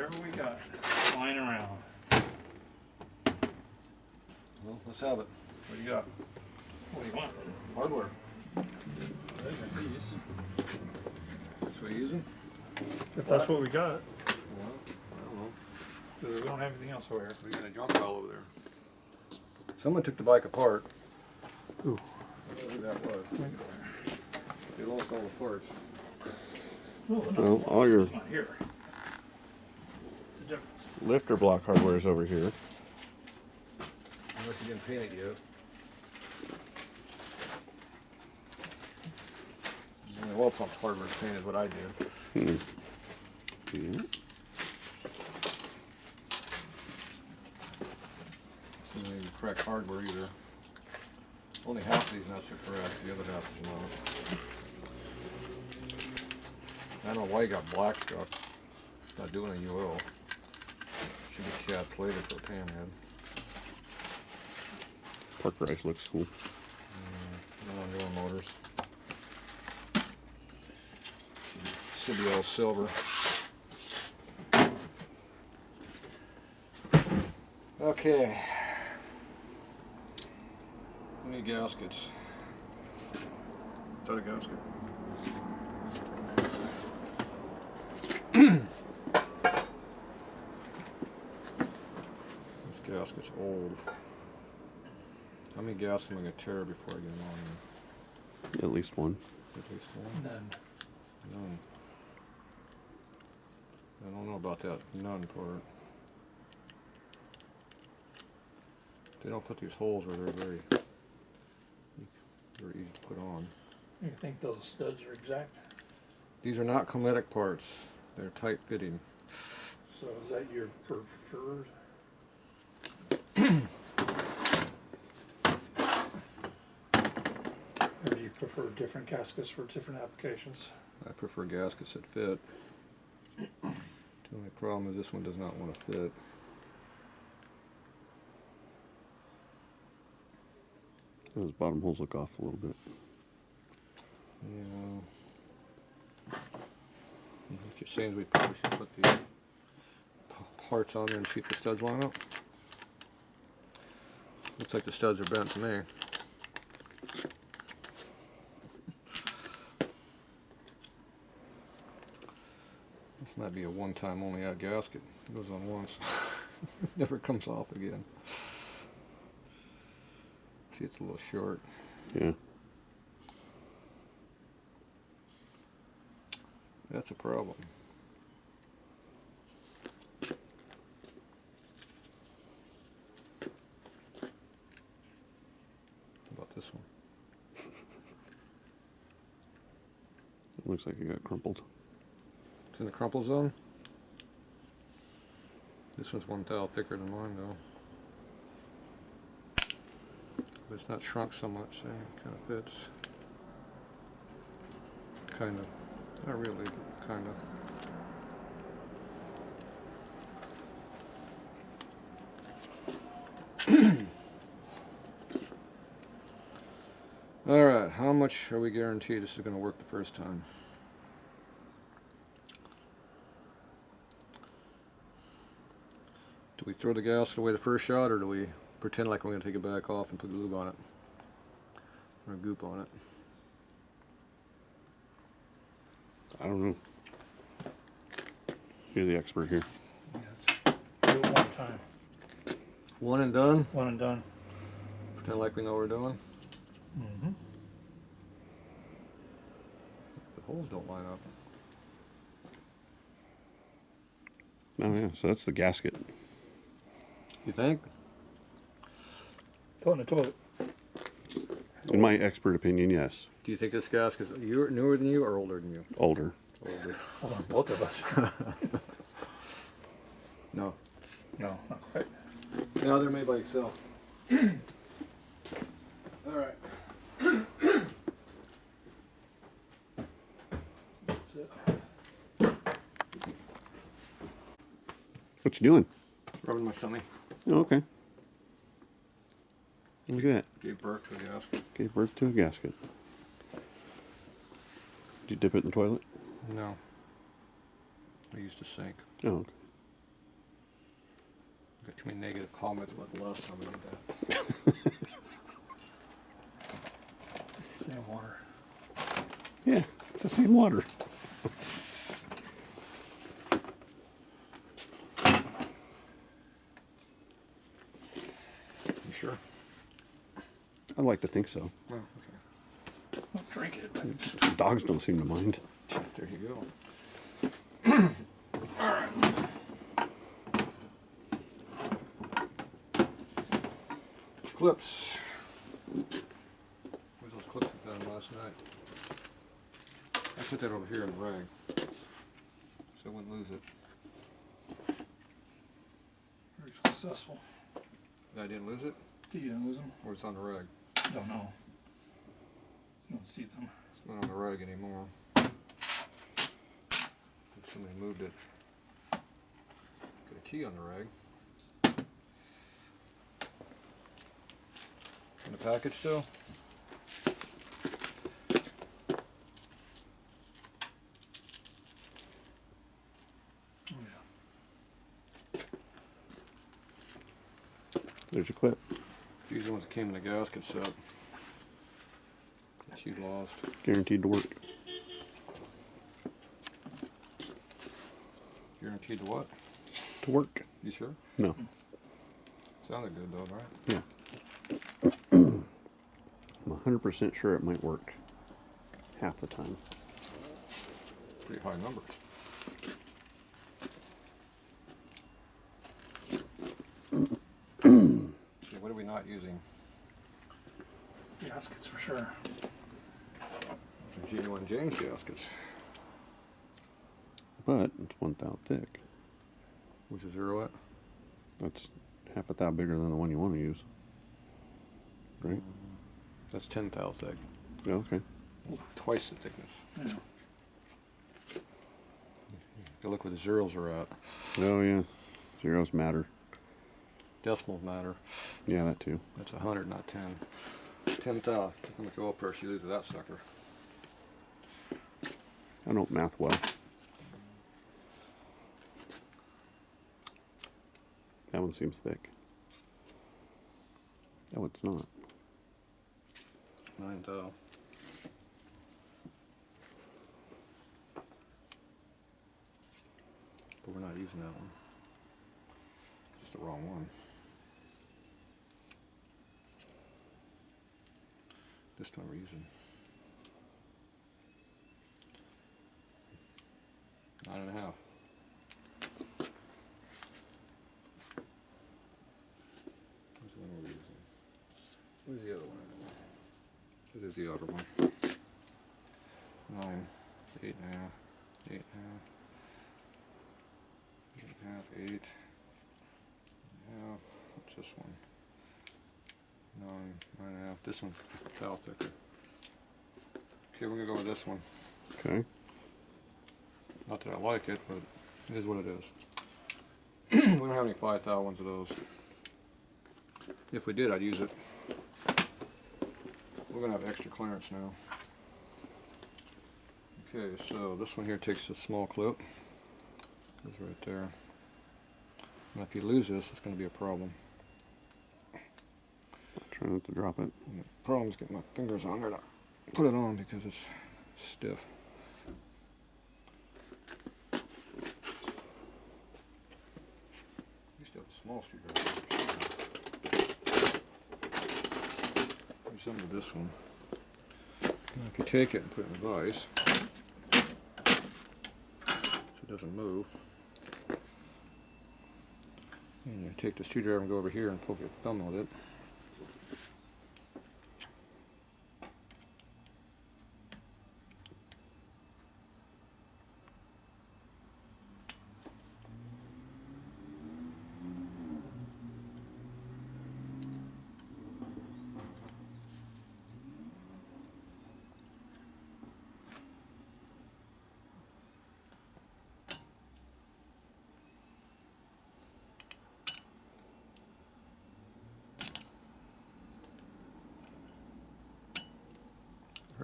whatever we got lying around. Well, let's have it. What do you got? What do you want? Hardware. Those are these. That's what you're using? If that's what we got. Well, I don't know. Because we don't have anything else over here. We got a junk pile over there. Someone took the bike apart. Ooh. Who that was. They lost all the parts. Well, all your It's not here. It's a difference. lifter block hardware is over here. Unless you didn't paint it yet. The oil pump's hardware is painted what I did. Yeah. So the correct hardware either. Only half of these nuts are correct, the other half is not. I don't know why you got black stuff. It's not doing any oil. Should be cat plated for a panhead. Park rice looks cool. No on your motors. Should be all silver. Okay. We need gaskets. Is that a gasket? This gasket's old. How many gaskets am I going to tear before I get them on here? At least one. At least one? None. None. I don't know about that none part. They don't put these holes where they're very easy to put on. You think those studs are exact? These are not chromatic parts. They're tight fitting. So is that your preferred? Or do you prefer different gaskets for different applications? I prefer gaskets that fit. The only problem is this one does not want to fit. Those bottom holes look off a little bit. Yeah. What you're saying is we probably should put the parts on there and see if the studs line up. Looks like the studs are bent to me. This might be a one-time only out gasket. It goes on once. Never comes off again. See, it's a little short. Yeah. That's a problem. How about this one? It looks like it got crumpled. It's in the crumple zone. This one's one thou thicker than mine though. But it's not shrunk so much, so it kind of fits. Kind of. Not really, but kind of. Alright, how much are we guaranteed this is going to work the first time? Do we throw the gasket away the first shot, or do we pretend like we're going to take it back off and put glue on it? Or goop on it? I don't know. You're the expert here. Yes. Do it one time. One and done? One and done. Pretend like we know what we're doing? Mm-hmm. The holes don't line up. Oh yeah, so that's the gasket. You think? Throw it in the toilet. In my expert opinion, yes. Do you think this gasket's newer than you or older than you? Older. Older. Hold on, both of us. No. No, not quite. No, they're made by yourself. Alright. That's it. What you doing? Rubbing my tummy. Oh, okay. Look at that. Gave birth to a gasket. Gave birth to a gasket. Did you dip it in the toilet? No. I used a sink. Oh, okay. between negative comments about the last time we did that. It's the same water. Yeah, it's the same water. You sure? I'd like to think so. Oh, okay. Don't drink it. Dogs don't seem to mind. There you go. Clips. Where's those clips we found last night? I put that over here in the rag, so I wouldn't lose it. Very successful. I didn't lose it, Do you lose them? or it's on the rag. Don't know. You don't see them. It's not on the rag anymore. Somebody moved it. Got a key on the rag. In the package still? Oh yeah. There's your clip. These are the ones that came in the gasket set that you lost. Guaranteed to work. Guaranteed to what? To work. You sure? No. Sounded good though, right? Yeah. I'm 100% sure it might work. Half the time. Pretty high numbers. Okay, what are we not using? Gaskets for sure. Some genuine James gaskets. But it's 1 thou thick. What's the zero at? That's half a thou bigger than the one you want to use. Right? That's 10 thou thick. Yeah, okay. Twice the thickness. Yeah. You look where the zeros are at. Oh, yeah. Zeros matter. Decimals matter. Yeah, that too. That's 100, not 10. 10 thou. Look how much oil pressure you lose with that sucker. I don't math well. That one seems thick. Oh, it's not. 9 thou. But we're not using that one. It's just the wrong one. This one we're using 9.5. What's the one we're using? Where's the other one? It is the other one. 9, 8.5, 8.5, 8.5, 8.5. What's this one? 9, 9.5. This one's thou thicker. Okay, we're gonna go with this one. Okay. Not that I like it, but it is what it is. We don't have any 5 thou ones of those. If we did, I'd use it. We're gonna have extra clearance now. Okay, so this one here takes a small clip. Goes right there. And if you lose this, it's gonna be a problem. Try not to drop it. And the problem is getting my fingers on there to put it on because it's stiff. Used to have a small screwdriver. Use some of this one. And if you take it and put it in the vise, so it doesn't move, and you take the screwdriver and go over here and poke your thumb with it.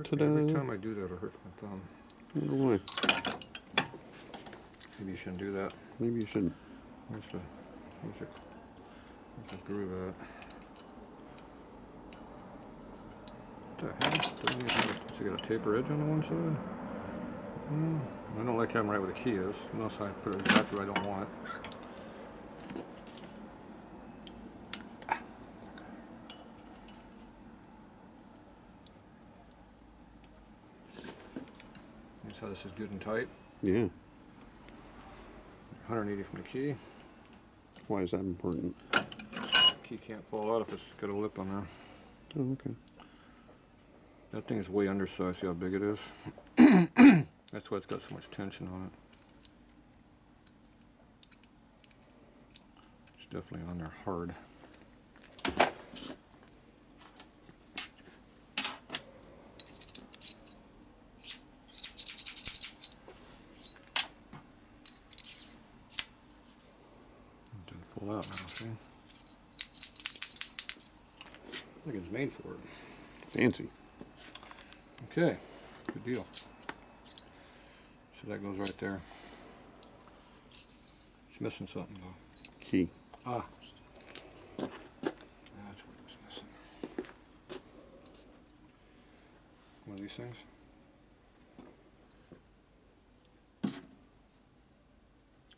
Every time I do that, it hurts my thumb. I wonder why. Maybe you shouldn't do that. Maybe you shouldn't. Where's the Where's the groove at? What the hell? Doesn't even have a, does it got a taper edge on the one side? I don't like having right where the key is, unless I put it exactly where I don't want it. That's how this is good and tight. Yeah. 180 from the key. Why is that important? Key can't fall out if it's got a lip on there. Oh, okay. That thing is way undersized. See how big it is? That's why it's got so much tension on it. It's definitely on there hard. It didn't fall out now, see? I think it's made for it. Fancy. Okay, good deal. So that goes right there. It's missing something though. Key. Ah. That's what it was missing. One of these things.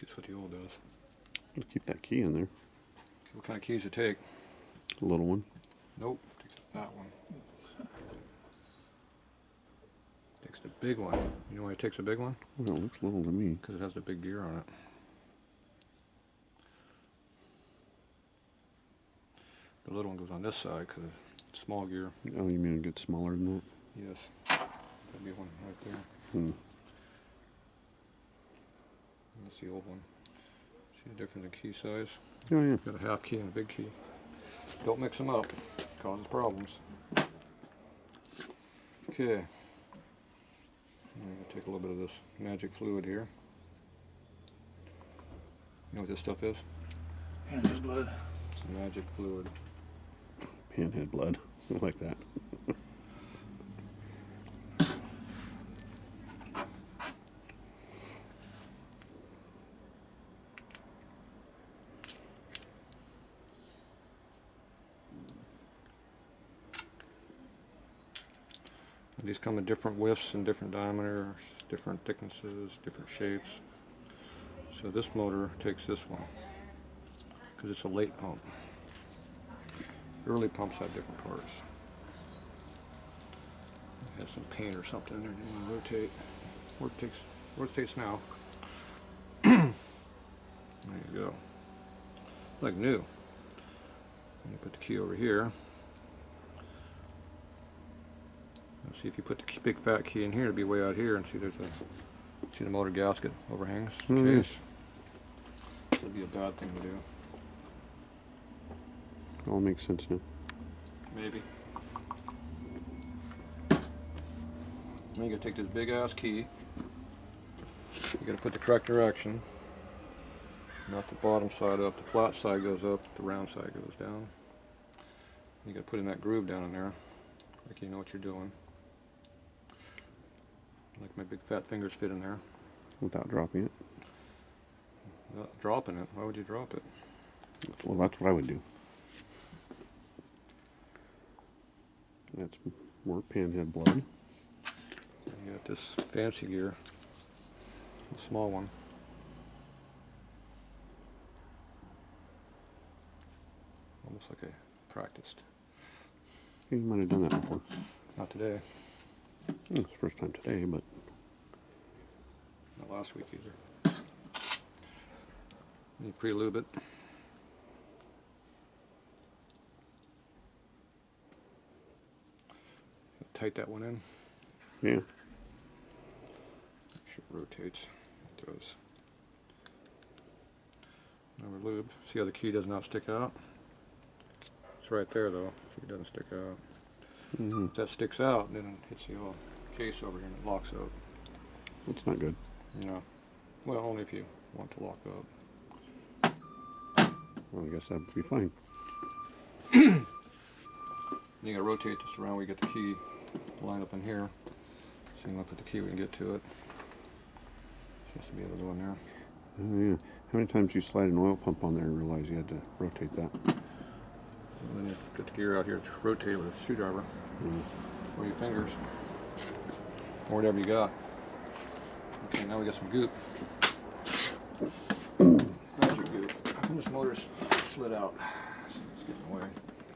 Guess what the old does. Let's keep that key in there. What kind of keys it take? A little one. Nope, takes a fat one. Takes the big one. You know why it takes a big one? Well, it looks little to me. Because it has the big gear on it. The little one goes on this side because it's small gear. Oh, you mean it gets smaller than that? Yes. That'd be one right there. Hmm. That's the old one. See the difference in key size? Oh, yeah. Got a half key and a big key. Don't mix them up. Causes problems. Okay. I'm going to take a little bit of this magic fluid here. You know what this stuff is? Panhead blood. It's magic fluid. Panhead blood. I like that. These come in different widths and different diameters, different thicknesses, different shapes. So this motor takes this one because it's a late pump. Early pumps have different parts. It has some paint or something in there you want to rotate. Rotates now. There you go. Like new. And you put the key over here. See if you put the big fat key in here, it'll be way out here, and see see the motor gasket overhangs the case. This would be a bad thing to do. All makes sense now. Maybe. Then you gotta take this big ass key. You gotta put the correct direction. Not the bottom side up, the flat side goes up, the round side goes down. You gotta put in that groove down in there, like you know what you're doing. Like my big fat fingers fit in there. Without dropping it. Not dropping it. Why would you drop it? Well, that's what I would do. That's more panhead blood. You got this fancy gear, the small one. Almost like I practiced. Yeah, you might have done that before. Not today. Well, it's the first time today, but Not last week either. You pre-lube it. Tight that one in. yeah. Make sure it rotates. It does. Another lube. See how the key does not stick out? It's right there though. See, it doesn't stick out. Mm-hmm. If that sticks out, then it hits the whole case over here and it locks up. That's not good. You know. Well, only if you want to lock up. Well, I guess that would be fine. You gotta rotate this around where you get the key lined up in here. So you can look at the key when you get to it. Supposed to be able to go in there. Oh, yeah. How many times you slide an oil pump on there and realize you had to rotate that? gear out here to rotate with a screwdriver, or your fingers, or whatever you got. Okay, now we got some goop. Magic goop. How come this motor's slid out? It's getting in the way.